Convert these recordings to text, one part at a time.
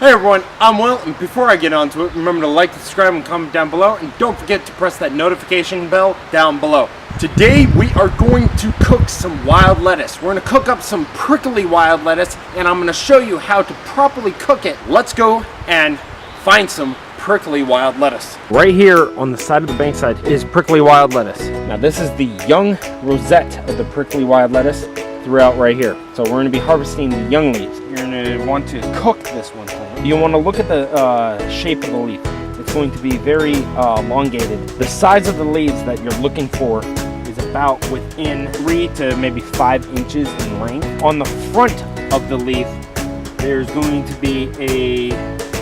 Hey everyone, I'm Will, and before I get on to it, remember to like, subscribe, and comment down below, and don't forget to press that notification bell down below. Today we are going to cook some wild lettuce. We're going to cook up some prickly wild lettuce, and I'm going to show you how to properly cook it. Let's go and find some prickly wild lettuce. Right here on the side of the bankside is prickly wild lettuce. Now this is the young rosette of the prickly wild lettuce throughout right here. So we're going to be harvesting the young leaves. You're going to want to cook this one time. You want to look at the shape of the leaf. It's going to be very elongated. The size of the leaves that you're looking for is about within 3 to maybe 5 inches in length. On the front of the leaf, there's going to be a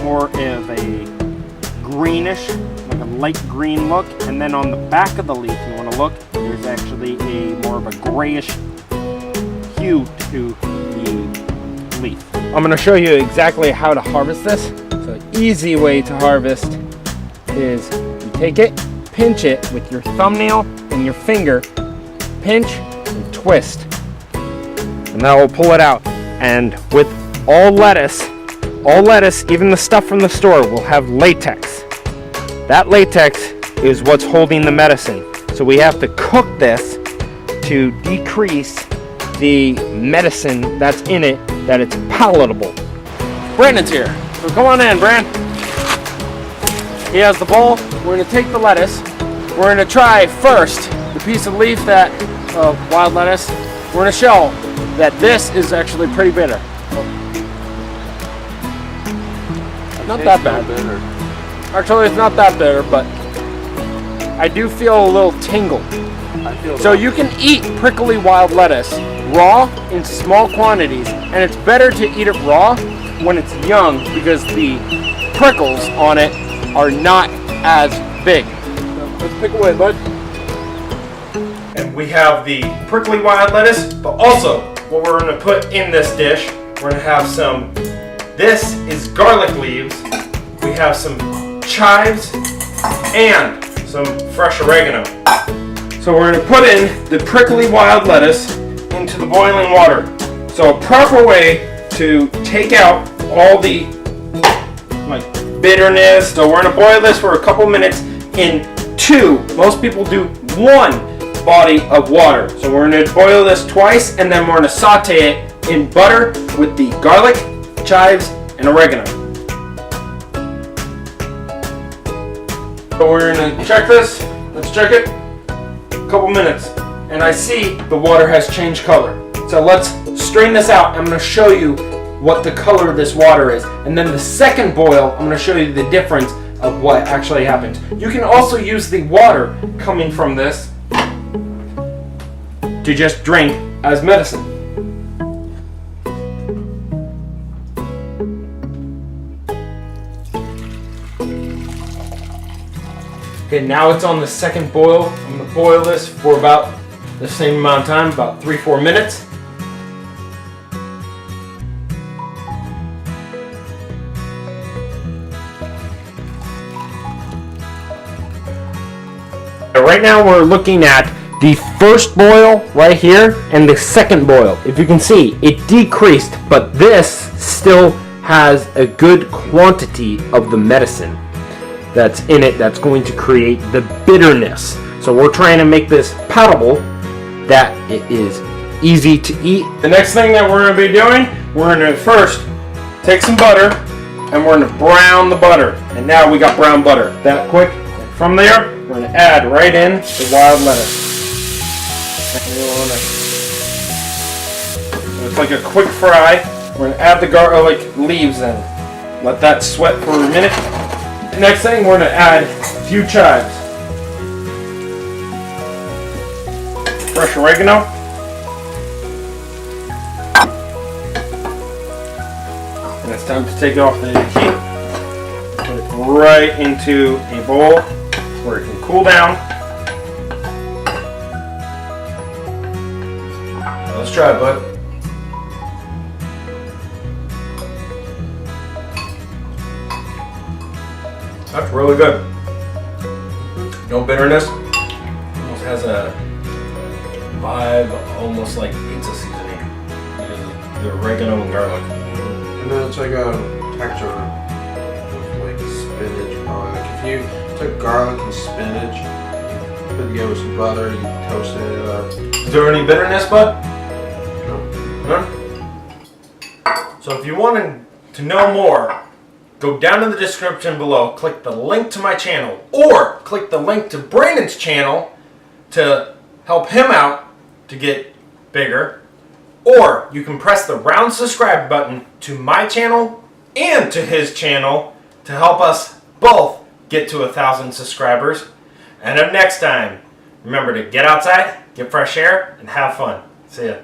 more of a greenish, like a light green look. And then on the back of the leaf, you want to look, there's actually a more of a grayish hue to the leaf. I'm going to show you exactly how to harvest this. So an easy way to harvest is you take it, pinch it with your thumbnail and your finger, pinch and twist, and that will pull it out. And with all lettuce, even the stuff from the store, will have latex. That latex is what's holding the medicine. So we have to cook this to decrease the medicine that's in it, that it's palatable. Brandon's here, so come on in, Brand. He has the bowl. We're going to take the lettuce. We're going to try first the piece of leaf that wild lettuce. We're going to show that this is actually pretty bitter. Not that bad. Actually, it's not that bitter, but I do feel a little tingle. So you can eat prickly wild lettuce raw in small quantities, and it's better to eat it raw when it's young because the prickles on it are not as big. So let's pick away, bud. And we have the prickly wild lettuce, but also what we're going to put in this dish, we're going to have some, this is garlic leaves, we have some chives, and some fresh oregano. So we're going to put in the prickly wild lettuce into the boiling water. So a proper way to take out all the bitterness. So we're going to boil this for a couple minutes in 2. Most people do 1 body of water. So we're going to boil this twice, and then we're going to saute it in butter with the garlic, chives, and oregano. So we're going to check this. Let's check it. Couple minutes, and I see the water has changed color. So let's strain this out. I'm going to show you what the color of this water is, and then the second boil, I'm going to show you the difference of what actually happens. You can also use the water coming from this to just drink as medicine. Okay, now it's on the second boil. I'm going to boil this for about the same amount of time, about 3-4 minutes. Right now we're looking at the first boil right here and the second boil. If you can see, it decreased, but this still has a good quantity of the medicine that's in it that's going to create the bitterness. So we're trying to make this palatable, that it is easy to eat. The next thing that we're going to be doing, we're going to first take some butter and we're going to brown the butter. And now we got brown butter that quick. And from there, we're going to add right in the wild lettuce. So it's like a quick fry. We're going to add the garlic leaves in. Let that sweat for a minute. Next thing, we're going to add a few chives, fresh oregano, and it's time to take it off the heat. Put it right into a bowl where it can cool down. Let's try it, bud. That's really good. No bitterness. Almost has a vibe, almost like pizza seasoning. The oregano and garlic. And then it's like a texture. took garlic and spinach, put it together with some butter, you toasted it up. Is there any bitterness, bud? No. None? So if you wanted to know more, go down in the description below, click the link to my channel, or click the link to Brandon's channel to help him out to get bigger, or you can press the round subscribe button to my channel and to his channel to help us both get to 1,000 subscribers. And until next time, remember to get outside, get fresh air, and have fun. See ya.